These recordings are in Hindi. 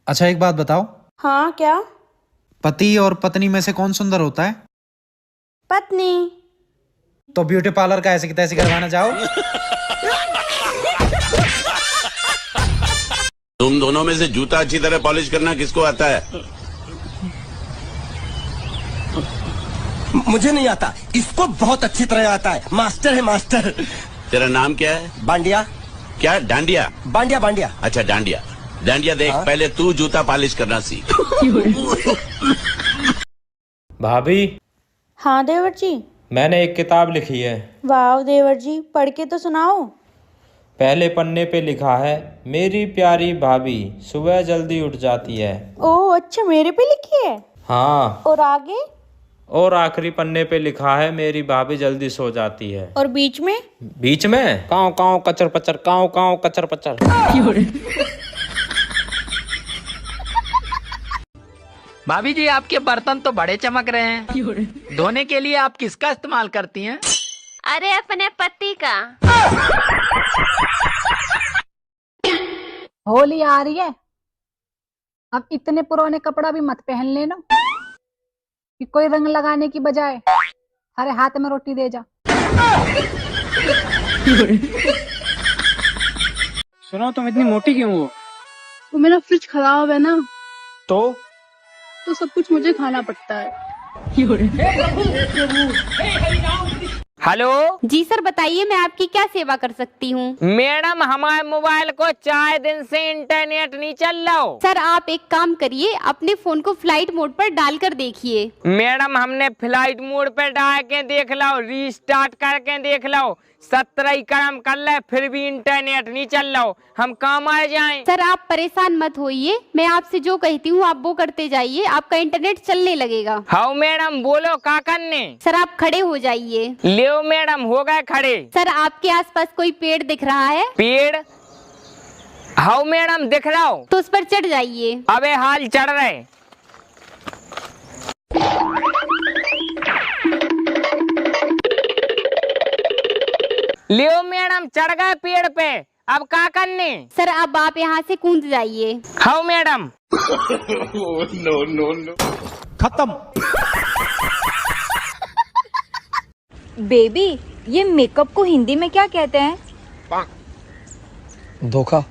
अच्छा एक बात बताओ, हाँ क्या? पति और पत्नी में से कौन सुंदर होता है? पत्नी। तो ब्यूटी पार्लर का ऐसे की तैसे करवाना जाओ। तुम दोनों में से जूता अच्छी तरह पॉलिश करना किसको आता है? मुझे नहीं आता, इसको बहुत अच्छी तरह आता है। मास्टर है मास्टर। तेरा नाम क्या है? बांडिया। क्या? डांडिया? बांडिया बांडिया। अच्छा डांडिया। डांडिया देख, हाँ? पहले तू जूता पॉलिश करना सीख। भाभी, हाँ देवर जी। मैंने एक किताब लिखी है। वाह देवर जी, पढ़ के तो सुनाओ। पहले पन्ने पे लिखा है, मेरी प्यारी भाभी सुबह जल्दी उठ जाती है। ओह अच्छा, मेरे पे लिखी है। हाँ, और आगे? और आखिरी पन्ने पे लिखा है, मेरी भाभी जल्दी सो जाती है। और बीच में? बीच में काव काव कचर पचर, काव काव कचर पचर। भाभी जी, आपके बर्तन तो बड़े चमक रहे हैं। धोने के लिए आप किसका इस्तेमाल करती हैं? अरे अपने पति का। होली आ रही है, अब इतने पुराने कपड़ा भी मत पहन लेना कि कोई रंग लगाने की बजाय हरे हाथ में रोटी दे जा। सुनो, तुम इतनी मोटी क्यों हो? वो मेरा फ्रिज खराब है ना, तो सब कुछ मुझे खाना पड़ता है। हेलो जी सर, बताइए मैं आपकी क्या सेवा कर सकती हूँ? मैडम, हमारे मोबाइल को 4 दिन से इंटरनेट नहीं चल रहा हो। सर आप एक काम करिए, अपने फोन को फ्लाइट मोड पर डालकर देखिए। मैडम, हमने फ्लाइट मोड पे डाल के देख लो, रीस्टार्ट करके देख लो, 17 कर्म कर ले, फिर भी इंटरनेट नहीं चल रहा हो। हम कहाँ आ जाएं? सर आप परेशान मत होइए, मैं आपसे जो कहती हूँ आप वो करते जाइए, आपका इंटरनेट चलने लगेगा। हाँ मैडम, बोलो क्या करने? सर आप खड़े हो जाइए। लियो मैडम, हो गए खड़े। सर आपके आसपास कोई पेड़ दिख रहा है? पेड़? हाँ मैडम, दिख रहा हो। तो उस पर चढ़ जाइए। अबे हाल चढ़ रहे। लियो मैडम, चढ़ गए पेड़ पे, अब क्या करने? सर अब आप यहाँ से कूद जाइए। हाँ मैडम। नो। खत्म। बेबी, ये मेकअप को हिंदी में क्या कहते हैं? धोखा।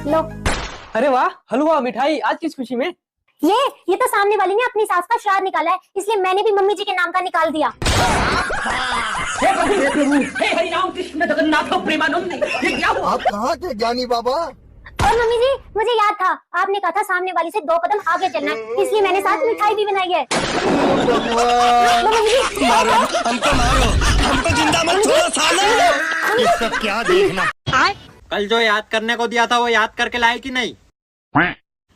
लो। अरे वाह, हलवा मिठाई आज किस खुशी में? ये तो सामने वाली ने अपनी सास का श्राद्ध निकाला है, इसलिए मैंने भी मम्मी जी के नाम का निकाल दिया। आप कहाँ थे ज्ञानी बाबा? और मम्मी जी, मुझे याद था आपने कहा था सामने वाली से 2 कदम आगे चलना है, इसलिए मैंने साथ मिठाई भी बनाई है। हमको मारो, हमको जिंदा मत छोड़ो साले। ये सब क्या देखना? कल जो याद करने को दिया था वो याद करके लाए कि नहीं?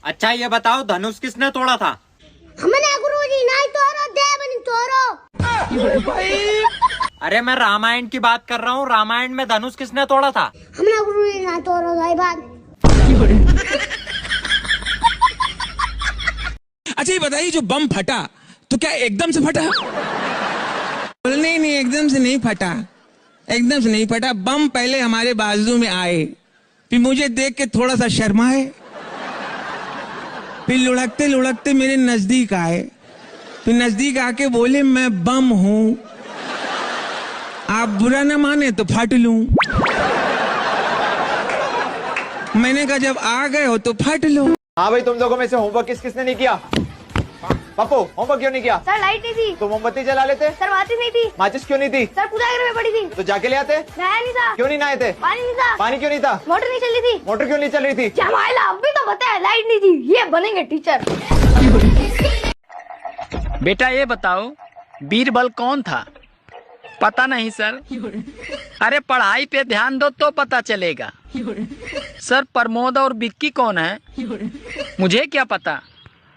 अच्छा ये बताओ, धनुष किसने तोड़ा था? हमने गुरुजी नहीं तोड़ो, देवनी तोड़ो। अरे मैं रामायण की बात कर रहा हूँ, रामायण में धनुष किसने तोड़ा था? हमने गुरुजी नहीं तोड़ो भाई बात। अच्छा ये बताइए, जो बम फटा तो क्या एकदम से फटा? नहीं, एकदम से नहीं फटा, एकदम से नहीं फटा। बम पहले हमारे बाजू में आए, फिर मुझे देख के थोड़ा सा शर्माए, फिर लुढ़कते लुढ़कते मेरे नजदीक आए, फिर नजदीक आके बोले मैं बम हूं, आप बुरा न माने तो फट लूं। मैंने कहा जब आ गए हो तो फट लो। हाँ भाई, तुम लोगों में से होमवर्क किसने नहीं किया? पप्पू, होमवर्क क्यों नहीं किया? सर लाइट नहीं थी। तो मोमबत्ती जला लेते। सर माचिस नहीं थी। माचिस क्यों नहीं थी? सर पूजा घर में पड़ी थी। तो जाके ले आते। नहाया नहीं था। क्यों नहीं नहाए थे? पानी नहीं था। पानी क्यों नहीं था? मोटर नहीं चल रही थी। मोटर क्यों नहीं चल रही थी? जमाइला, अभी तो बताया लाइट नहीं थी। ये बनेंगे टीचर। बेटा ये बताओ, बीरबल कौन था? पता नहीं सर। अरे पढ़ाई पे ध्यान दो तो पता चलेगा। सर प्रमोद और विक्की कौन है? मुझे क्या पता।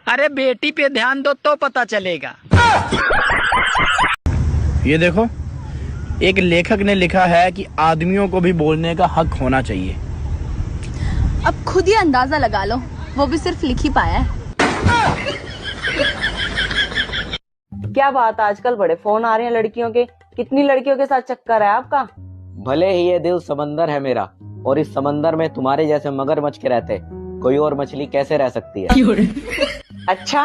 अरे बेटी पे ध्यान दो तो पता चलेगा। ये देखो, एक लेखक ने लिखा है कि आदमियों को भी बोलने का हक होना चाहिए। अब खुद ही अंदाजा लगा लो, वो भी सिर्फ लिख ही पाया है। क्या बात, आजकल बड़े फोन आ रहे हैं लड़कियों के। कितनी लड़कियों के साथ चक्कर है आपका? भले ही ये दिल समंदर है मेरा, और इस समंदर में तुम्हारे जैसे मगरमच्छ के रहते कोई और मछली कैसे रह सकती है? अच्छा।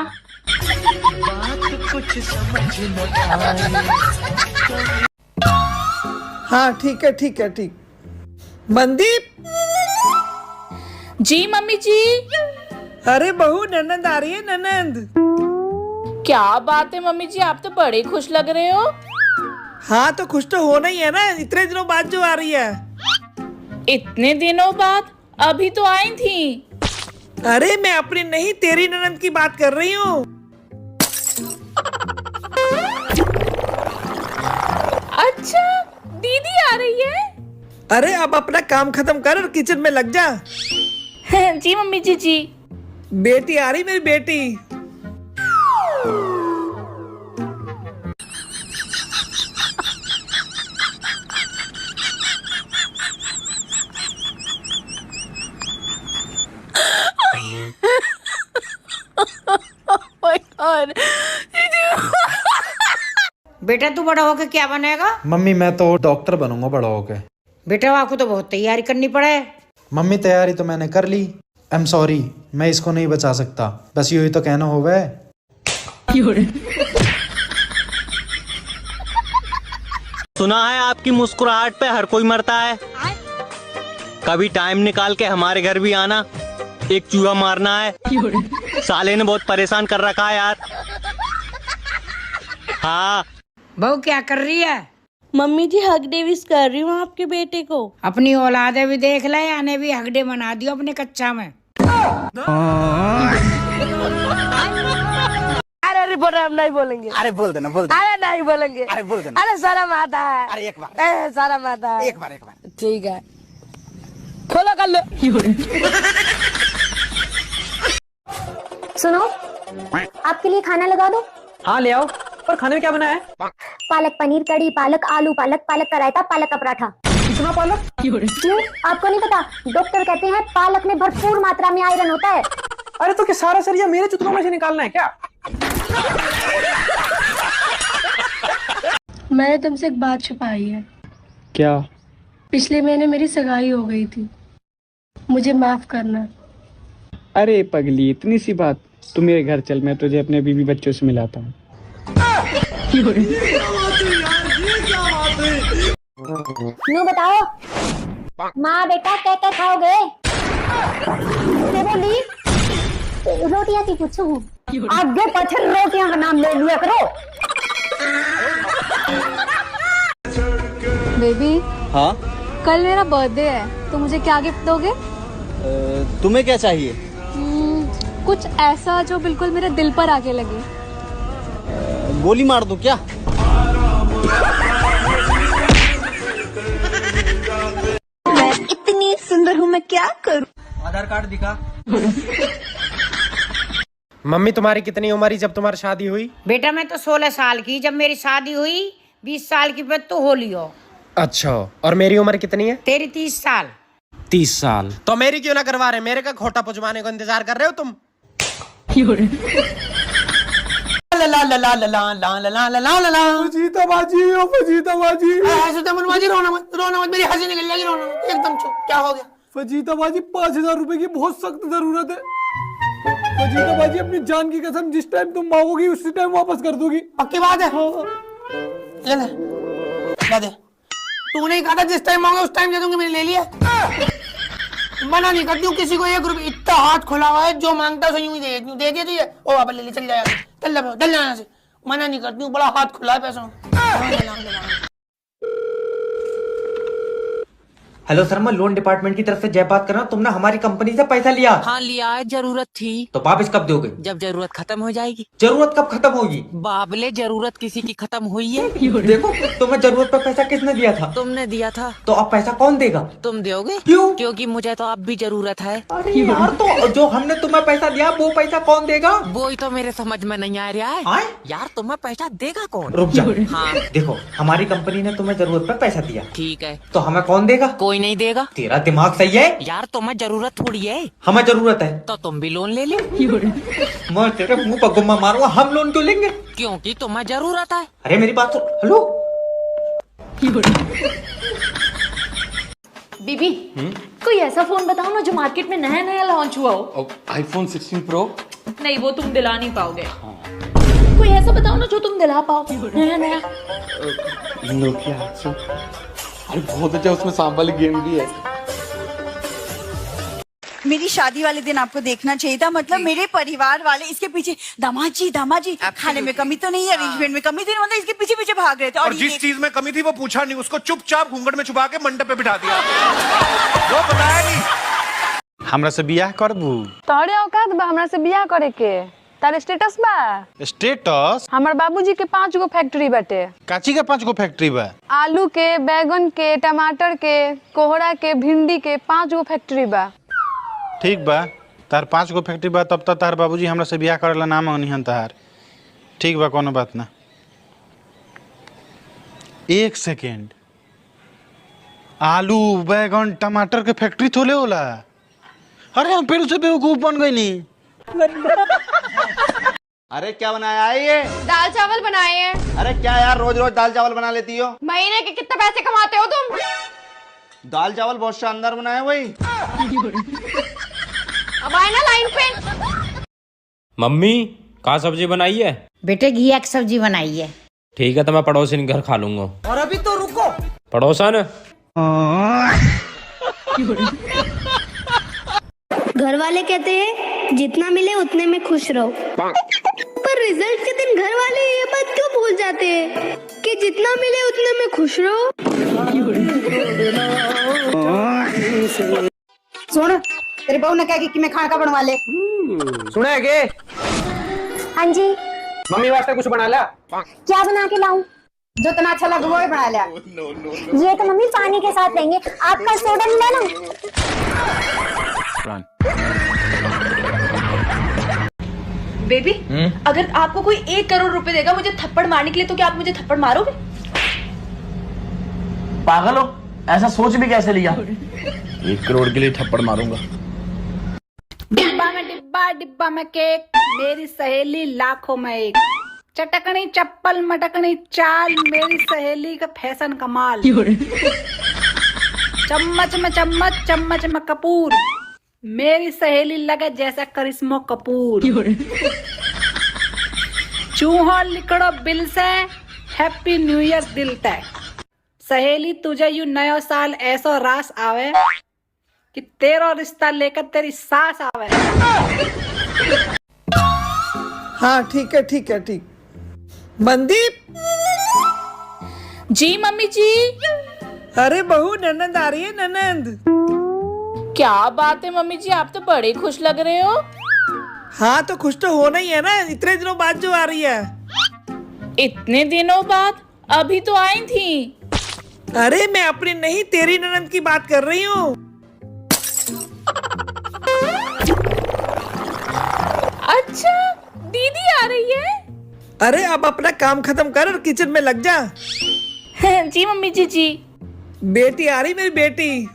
हाँ ठीक है ठीक है ठीक। मनदीप। जी मम्मी जी। अरे बहू ननंद आ रही है, ननंद। क्या बात है मम्मी जी, आप तो बड़े खुश लग रहे हो। हाँ तो खुश तो होना ही है ना, इतने दिनों बाद जो आ रही है। इतने दिनों बाद? अभी तो आई थी। अरे मैं अपनी नहीं, तेरी ननंद की बात कर रही हूँ। अच्छा, दीदी आ रही है। अरे अब अपना काम खत्म कर और किचन में लग जा। जी मम्मी जी जी। बेटी आ रही, मेरी बेटी। बेटा तू बड़ा होके क्या बनेगा? मम्मी मैं तो डॉक्टर बनूंगा बड़ा होके। बेटा आपको तो बहुत तैयारी करनी पड़े। मम्मी तैयारी तो मैंने कर ली। आई एम सॉरी, मैं इसको नहीं बचा सकता। बस यही तो कहना होगा। सुना है आपकी मुस्कुराहट पे हर कोई मरता है। कभी टाइम निकाल के हमारे घर भी आना, एक चूहा मारना है। साले ने बहुत परेशान कर रखा है यार। हाँ बहू क्या कर रही है? मम्मी जी हक डेविस कर रही हूँ आपके बेटे को। अपनी औलादे भी देख ले, याने भी हगडे बना दियो अपने कच्चा में। अरे रिपोर्टर हम नहीं बोलेंगे। अरे बोल देना, बोल देना। अरे नहीं बोलेंगे। अरे बोल देना। अरे शर्म आता है। अरे एक बार, शर्म आता है। एक बार। ठीक है, खोलो कर लो। सुनो, आपके लिए खाना लगा दो। हाँ ले आओ। और खाने में क्या बना है? पालक पनीर कड़ी, पालक आलू, पालक का रायता, पालक का पराठा। कितना पालक? क्यों? आपको नहीं पता? डॉक्टर कहते हैं पालक में भरपूर मात्रा में आयरन होता है। अरे तो क्या सारा सरिया मेरे चुतरों में से निकालना है क्या? मैंने तुमसे एक बात छुपाई है। क्या? पिछले महीने मेरी सगाई हो गई थी, मुझे माफ करना। अरे पगली, इतनी सी बात। तू मेरे घर चल, मैं तुझे अपने बीवी बच्चों से मिलाता हूँ। नो बताओ, माँ बेटा क्या क्या खाओगे? मैं बोली रोटियां की पूछूं। आगे पीछे रोटियां का नाम ले लिया करो। बेबी, हाँ कल मेरा बर्थडे है, तो मुझे क्या गिफ्ट दोगे? तुम्हें क्या चाहिए? कुछ ऐसा जो बिल्कुल मेरे दिल पर आके लगे। गोली मार दूं क्या? मैं इतनी सुंदर हूँ, मैं क्या करूँ? आधार कार्ड दिखा। मम्मी तुम्हारी कितनी उम्र ही जब तुम्हारी शादी हुई? बेटा मैं तो 16 साल की जब मेरी शादी हुई। 20 साल की पे तो होली हो। अच्छा, और मेरी उम्र कितनी है? तेरी 30 साल। 30 साल। तो मेरी क्यों ना करवा रहे? मेरे का खोटा पुजवाने को इंतजार कर रहे हो तुम? फजीताबाजी, ओ फजीताबाजी। ऐसे तो मनमाजी, रोना मत, मेरी हंसी निकल जाएगी। रोना मत, एकदम चुप। क्या हो गया? फजीताबाजी 5000 रुपए की बहुत सख्त जरूरत है। फजीताबाजी अपनी जान की कसम, जिस टाइम तुम मांगोगी उसी टाइम वापस कर दूंगी। पक्की बात है? ले दे। तूने ही कहा था जिस टाइम मांगो उस टाइम दे दूंगी, मैंने ले लिया। मना नहीं करती हूँ किसी को। 1 रुपये इतना हाथ खुला हुआ है, जो मांगता है यूं ही दे दिया तो ये ओ वापस ले ले, चल जाएगा। चल जाना से। मना नहीं करती हूँ, बड़ा हाथ खुला है पैसों। हेलो सर, मैं लोन डिपार्टमेंट की तरफ से जय बात कर रहा हूँ। तुमने हमारी कंपनी से पैसा लिया? हाँ लिया है, जरूरत थी। तो वापस कब दोगे? जब जरूरत खत्म हो जाएगी। जरूरत कब खत्म होगी? बाबले जरूरत किसी की खत्म हुई है। देखो, तुम्हें जरूरत पर पैसा किसने दिया था? तुमने दिया था। तो अब पैसा कौन देगा? तुम दोगे। क्यों? क्योंकि मुझे तो अब भी जरूरत है। अरे यार, तो जो हमने तुम्हें पैसा दिया वो पैसा कौन देगा? वो ही तो मेरे समझ में नहीं आ रहा है। यार तुम्हें पैसा देगा कौन? रुक जाओ। हाँ देखो, हमारी कंपनी ने तुम्हें जरूरत पर पैसा दिया। ठीक है, तो हमें कौन देगा? कोई नहीं देगा। तेरा दिमाग सही है? यार तुम्हें जरूरत थोड़ी है। हमें जरूरत है तो तुम भी लोन ले लो। मैं तेरे मुंह पर गुम्मा मारूंगा। हम लोन क्यों लेंगे? क्योंकि तुम्हें जरूरत है। अरे मेरी बात तो हेलो। बेबी कोई ऐसा फोन बताओ ना जो मार्केट में नया नया लॉन्च हुआ हो। iPhone 16 Pro। नहीं, वो तुम दिला नहीं पाओगे। कोई ऐसा बताओ ना जो तुम दिला पाओ नया नया। Nokia 800। अरे बहुत अच्छा, उसमें सांप वाली गेम भी है। मेरी शादी वाले दिन आपको देखना चाहिए था, मतलब मेरे परिवार वाले इसके पीछे दामाद जी खाने में कमी तो नहीं है, अरेंजमेंट में कमी तो नहीं, मतलब इसके पीछे पीछे भाग रहे थे। और जिस चीज में कमी थी वो पूछा नहीं, उसको चुपचाप घूंघट में छुपा के मंडप पे बिठा दिया, वो बताया नहीं। हमरा से बियाह करबू? तोहरे औकात बा हमरा से बियाह करे के? तार स्टेटस बा? स्टेटस? हमर बाबूजी के 5 गो फैक्ट्री बाटे। काची के 5 गो फैक्ट्री बा? आलू के, बैगन के, टमाटर के, कोहड़ा के, भिंडी के 5 गो फैक्ट्री बा। ठीक बा, तार 5 गो फैक्ट्री बा, तब तक तार बाबूजी हमरा से बियाह करेला ना मांगनी तार। ठीक बा, कोनो बात ना। 1 सेकेंड, आलू, बैगन, टमाटर के फैक्ट्री थोले होला? अरे हम फिर से बेवकूफ बन गई नी। अरे क्या बनाया है ये? दाल चावल बनाए हैं। अरे क्या यार, रोज रोज दाल चावल बना लेती हो? महीने के कितने पैसे कमाते हो तुम? दाल चावल बहुत शानदार बनाया वही। अब आए ना लाइन पे। मम्मी कहाँ सब्जी बनाई है? बेटे घिया की सब्जी बनाई है। ठीक है, तो मैं पड़ोसी के घर खा लूंगा। और अभी तो रुको। पड़ोसन? घर वाले कहते हैं जितना मिले उतने में खुश रहो, पर रिजल्ट के दिन घर वाले ये बात क्यों भूल जाते हैं कि जितना मिले उतने में खुश रहो। सुन, तेरे बहू ने कहा कि मैं खाना का बनवा ले। सुना है के? हाँ जी। मम्मी वास्ते कुछ बना ला। क्या बना के लाऊं? जो तना अच्छा लगे वो ही बना लिया। ये तो मम्मी पानी के साथ लेंगे, आपका सोडा मिला ना। बेबी अगर आपको कोई 1 करोड़ रुपए देगा मुझे थप्पड़ मारने के लिए, तो क्या आप मुझे थप्पड़ मारोगे? पागल हो, ऐसा सोच भी कैसे लिया? 1 करोड़ के लिए थप्पड़ मारूंगा। डिब्बा में डिब्बा, डिब्बा में केक, मेरी सहेली लाखों में एक। चटकनी चप्पल मटकनी चाल, मेरी सहेली का फैशन कमाल। चम्मच में चम्मच, चम्मच में कपूर, मेरी सहेली लगे जैसा करिश्मा कपूर। चूहा लिखड़ो बिल से, हैप्पी न्यू ईयर दिल तय। सहेली तुझे यू नया साल ऐसा रास आवे कि तेरा रिश्ता लेकर तेरी सास आवे। हाँ ठीक है ठीक है ठीक। मनदीप जी मम्मी जी। अरे बहू ननंद आ रही है, ननंद। क्या बात है मम्मी जी, आप तो बड़े खुश लग रहे हो। हाँ तो खुश तो होना ही है ना, इतने दिनों बाद जो आ रही है। इतने दिनों बाद? अभी तो आई थी। अरे मैं अपनी नहीं तेरी ननंद की बात कर रही हूँ। अच्छा दीदी आ रही है? अरे अब अपना काम खत्म कर और किचन में लग जा। जी मम्मी जी। बेटी आ रही, मेरी बेटी।